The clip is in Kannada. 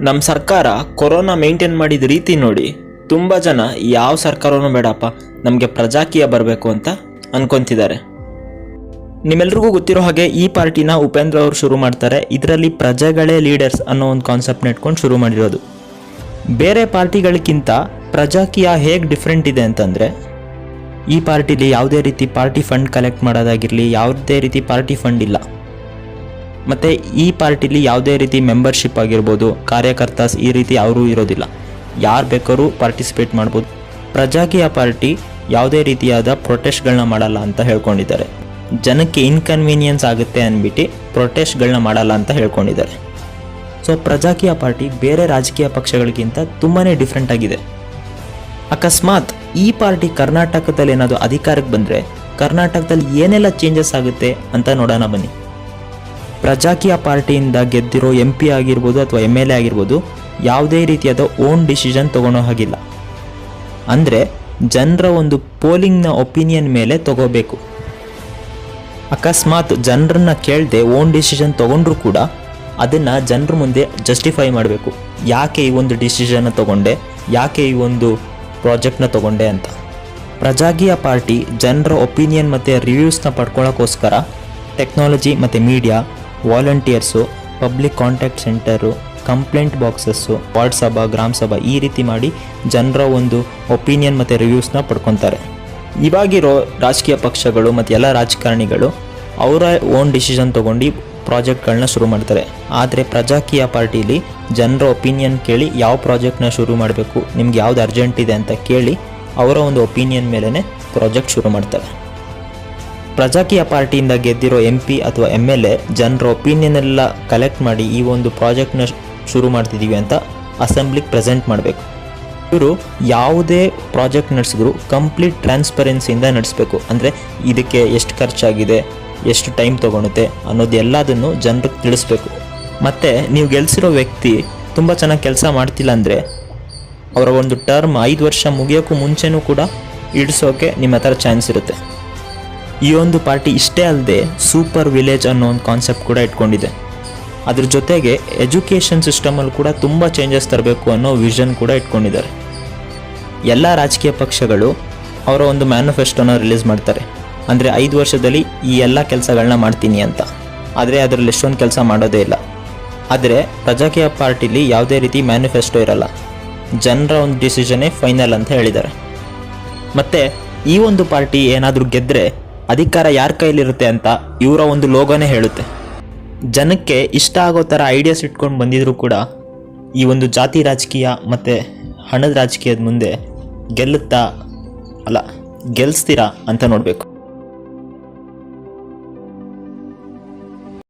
ನಮ್ಮ ಸರ್ಕಾರ ಕೊರೋನಾ ಮೇಂಟೈನ್ ಮಾಡಿದ ರೀತಿ ನೋಡಿ ತುಂಬ ಜನ ಯಾವ ಸರ್ಕಾರನೂ ಬೇಡಪ್ಪ, ನಮಗೆ ಪ್ರಜಾಕೀಯ ಬರಬೇಕು ಅಂತ ಅನ್ಕೊಂತಿದ್ದಾರೆ. ನಿಮ್ಮೆಲ್ರಿಗೂ ಗೊತ್ತಿರೋ ಹಾಗೆ ಈ ಪಾರ್ಟಿನ ಉಪೇಂದ್ರ ಅವರು ಶುರು ಮಾಡ್ತಾರೆ. ಇದರಲ್ಲಿ ಪ್ರಜೆಗಳೇ ಲೀಡರ್ಸ್ ಅನ್ನೋ ಒಂದು ಕಾನ್ಸೆಪ್ಟ್ನ ಇಟ್ಕೊಂಡು ಶುರು ಮಾಡಿರೋದು. ಬೇರೆ ಪಾರ್ಟಿಗಳಿಗಿಂತ ಪ್ರಜಾಕೀಯ ಹೇಗೆ ಡಿಫ್ರೆಂಟ್ ಇದೆ ಅಂತಂದರೆ, ಈ ಪಾರ್ಟಿಲಿ ಯಾವುದೇ ರೀತಿ ಪಾರ್ಟಿ ಫಂಡ್ ಕಲೆಕ್ಟ್ ಮಾಡೋದಾಗಿರಲಿ, ಯಾವುದೇ ರೀತಿ ಪಾರ್ಟಿ ಫಂಡ್ ಇಲ್ಲ. ಮತ್ತು ಈ ಪಾರ್ಟಿಲಿ ಯಾವುದೇ ರೀತಿ ಮೆಂಬರ್ಶಿಪ್ ಆಗಿರ್ಬೋದು, ಕಾರ್ಯಕರ್ತಾಸ್ ಈ ರೀತಿ ಯಾರೂ ಇರೋದಿಲ್ಲ. ಯಾರು ಬೇಕಾದ್ರೂ ಪಾರ್ಟಿಸಿಪೇಟ್ ಮಾಡ್ಬೋದು. ಪ್ರಜಾಕೀಯ ಪಾರ್ಟಿ ಯಾವುದೇ ರೀತಿಯಾದ ಪ್ರೊಟೆಸ್ಟ್ಗಳನ್ನ ಮಾಡಲ್ಲ ಅಂತ ಹೇಳ್ಕೊಂಡಿದ್ದಾರೆ. ಜನಕ್ಕೆ ಇನ್ಕನ್ವೀನಿಯನ್ಸ್ ಆಗುತ್ತೆ ಅಂದ್ಬಿಟ್ಟು ಪ್ರೊಟೆಸ್ಟ್ಗಳನ್ನ ಮಾಡಲ್ಲ ಅಂತ ಹೇಳ್ಕೊಂಡಿದ್ದಾರೆ. ಸೊ ಪ್ರಜಾಕೀಯ ಪಾರ್ಟಿ ಬೇರೆ ರಾಜಕೀಯ ಪಕ್ಷಗಳಿಗಿಂತ ತುಂಬಾ ಡಿಫ್ರೆಂಟ್ ಆಗಿದೆ. ಅಕಸ್ಮಾತ್ ಈ ಪಾರ್ಟಿ ಕರ್ನಾಟಕದಲ್ಲಿ ಏನಾದರೂ ಅಧಿಕಾರಕ್ಕೆ ಬಂದರೆ ಕರ್ನಾಟಕದಲ್ಲಿ ಏನೆಲ್ಲ ಚೇಂಜಸ್ ಆಗುತ್ತೆ ಅಂತ ನೋಡೋಣ ಬನ್ನಿ. ಪ್ರಜಾಕೀಯ ಪಾರ್ಟಿಯಿಂದ ಗೆದ್ದಿರೋ MP ಆಗಿರ್ಬೋದು ಅಥವಾ MLA ಆಗಿರ್ಬೋದು, ಯಾವುದೇ ರೀತಿಯಾದ ಓನ್ ಡಿಸಿಷನ್ ತೊಗೊಳೋ ಹಾಗಿಲ್ಲ. ಅಂದರೆ ಜನರ ಒಂದು ಪೋಲಿಂಗ್ನ ಒಪಿನಿಯನ್ ಮೇಲೆ ತಗೋಬೇಕು. ಅಕಸ್ಮಾತ್ ಜನರನ್ನ ಕೇಳದೆ ಓನ್ ಡಿಸಿಷನ್ ತೊಗೊಂಡ್ರೂ ಕೂಡ ಅದನ್ನು ಜನರ ಮುಂದೆ ಜಸ್ಟಿಫೈ ಮಾಡಬೇಕು. ಯಾಕೆ ಈ ಒಂದು ಡಿಸಿಷನ್ನ ತೊಗೊಂಡೆ, ಯಾಕೆ ಈ ಒಂದು ಪ್ರಾಜೆಕ್ಟ್ನ ತೊಗೊಂಡೆ ಅಂತ. ಪ್ರಜಾಕೀಯ ಪಾರ್ಟಿ ಜನರ ಒಪಿನಿಯನ್ ಮತ್ತು ರಿವ್ಯೂಸ್ನ ಪಡ್ಕೊಳ್ಳೋಕ್ಕೋಸ್ಕರ ಟೆಕ್ನಾಲಜಿ ಮತ್ತು media, volunteers, public contact centre, complaint boxes, ward ಸಭಾ, ಗ್ರಾಮ ಸಭಾ ಈ ರೀತಿ ಮಾಡಿ ಜನರ ಒಂದು ಒಪಿನಿಯನ್ ಮತ್ತು ರಿವ್ಯೂಸ್ನ ಪಡ್ಕೊತಾರೆ. ಇವಾಗಿರೋ ರಾಜಕೀಯ ಪಕ್ಷಗಳು ಮತ್ತು ಎಲ್ಲ ರಾಜಕಾರಣಿಗಳು ಅವರ ಓನ್ ಡಿಸಿಷನ್ ತೊಗೊಂಡು ಪ್ರಾಜೆಕ್ಟ್ಗಳನ್ನ ಶುರು ಮಾಡ್ತಾರೆ. ಆದರೆ ಪ್ರಜಾಕೀಯ ಪಾರ್ಟಿಲಿ ಜನರ ಒಪಿನಿಯನ್ ಕೇಳಿ ಯಾವ ಪ್ರಾಜೆಕ್ಟ್ನ ಶುರು ಮಾಡಬೇಕು, ನಿಮ್ಗೆ ಯಾವ್ದು ಅರ್ಜೆಂಟ್ ಇದೆ ಅಂತ ಕೇಳಿ ಅವರ ಒಂದು ಒಪಿನಿಯನ್ ಮೇಲೇ ಪ್ರಾಜೆಕ್ಟ್ ಶುರು ಮಾಡ್ತಾರೆ. ಪ್ರಜಾಕೀಯ ಪಾರ್ಟಿಯಿಂದ ಗೆದ್ದಿರೋ MP ಅಥವಾ MLA ಜನರ ಒಪಿನಿಯನ್ ಎಲ್ಲ ಕಲೆಕ್ಟ್ ಮಾಡಿ ಈ ಒಂದು ಪ್ರಾಜೆಕ್ಟ್ನ ಶುರು ಮಾಡ್ತಿದ್ದೀವಿ ಅಂತ ಅಸೆಂಬ್ಲಿಗೆ ಪ್ರೆಸೆಂಟ್ ಮಾಡಬೇಕು. ಇವರು ಯಾವುದೇ ಪ್ರಾಜೆಕ್ಟ್ ನಡೆಸಿದ್ರು ಕಂಪ್ಲೀಟ್ ಟ್ರಾನ್ಸ್ಪರೆನ್ಸಿಯಿಂದ ನಡೆಸಬೇಕು. ಅಂದರೆ ಇದಕ್ಕೆ ಎಷ್ಟು ಖರ್ಚಾಗಿದೆ, ಎಷ್ಟು ಟೈಮ್ ತೊಗೊಳುತ್ತೆ ಅನ್ನೋದು ಎಲ್ಲದನ್ನು ಜನರಿಗೆ ತಿಳಿಸ್ಬೇಕು. ಮತ್ತು ನೀವು ಗೆಲ್ಲಿಸಿರೋ ವ್ಯಕ್ತಿ ತುಂಬ ಚೆನ್ನಾಗಿ ಕೆಲಸ ಮಾಡ್ತಿಲ್ಲ ಅಂದರೆ ಅವರ ಒಂದು ಟರ್ಮ್ 5 ವರ್ಷ ಮುಗಿಯೋಕ್ಕೂ ಮುಂಚೆನೂ ಕೂಡ ಇಡಿಸೋಕೆ ನಿಮ್ಮ ಹತ್ರ ಚಾನ್ಸ್ ಇರುತ್ತೆ. ಈ ಒಂದು ಪಾರ್ಟಿ ಇಷ್ಟೇ ಅಲ್ಲದೆ ಸೂಪರ್ ವಿಲೇಜ್ ಅನ್ನೋ ಒಂದು ಕಾನ್ಸೆಪ್ಟ್ ಕೂಡ ಇಟ್ಕೊಂಡಿದೆ. ಅದ್ರ ಜೊತೆಗೆ ಎಜುಕೇಷನ್ ಸಿಸ್ಟಮಲ್ಲಿ ಕೂಡ ತುಂಬ ಚೇಂಜಸ್ ತರಬೇಕು ಅನ್ನೋ ವಿಷನ್ ಕೂಡ ಇಟ್ಕೊಂಡಿದ್ದಾರೆ. ಎಲ್ಲ ರಾಜಕೀಯ ಪಕ್ಷಗಳು ಅವರ ಒಂದು ಮ್ಯಾನಿಫೆಸ್ಟೋನ ರಿಲೀಸ್ ಮಾಡ್ತಾರೆ. ಅಂದರೆ 5 ವರ್ಷದಲ್ಲಿ ಈ ಎಲ್ಲ ಕೆಲಸಗಳನ್ನ ಮಾಡ್ತೀನಿ ಅಂತ. ಆದರೆ ಅದರಲ್ಲಿ ಎಷ್ಟೊಂದು ಕೆಲಸ ಮಾಡೋದೇ ಇಲ್ಲ. ಆದರೆ ಪ್ರಜಾಕೀಯ ಪಾರ್ಟಿಲಿ ಯಾವುದೇ ರೀತಿ ಮ್ಯಾನಿಫೆಸ್ಟೋ ಇರಲ್ಲ. ಜನರ ಒಂದು ಡಿಸಿಷನ್ನೇ ಫೈನಲ್ ಅಂತ ಹೇಳಿದ್ದಾರೆ. ಮತ್ತು ಈ ಒಂದು ಪಾರ್ಟಿ ಏನಾದರೂ ಗೆದ್ದರೆ ಅಧಿಕಾರ ಯಾರ ಕೈಲಿರುತ್ತೆ ಅಂತ ಇವರ ಒಂದು ಲೋಗೋನೇ ಹೇಳುತ್ತೆ. ಜನಕ್ಕೆ ಇಷ್ಟ ಆಗೋ ಥರ ಐಡಿಯಾಸ್ ಇಟ್ಕೊಂಡು ಬಂದಿದ್ರು ಕೂಡ ಈ ಒಂದು ಜಾತಿ ರಾಜಕೀಯ ಮತ್ತು ಹಣದ ರಾಜಕೀಯದ ಮುಂದೆ ಗೆಲ್ಲಿಸ್ತೀರಾ ಅಂತ ನೋಡಬೇಕು.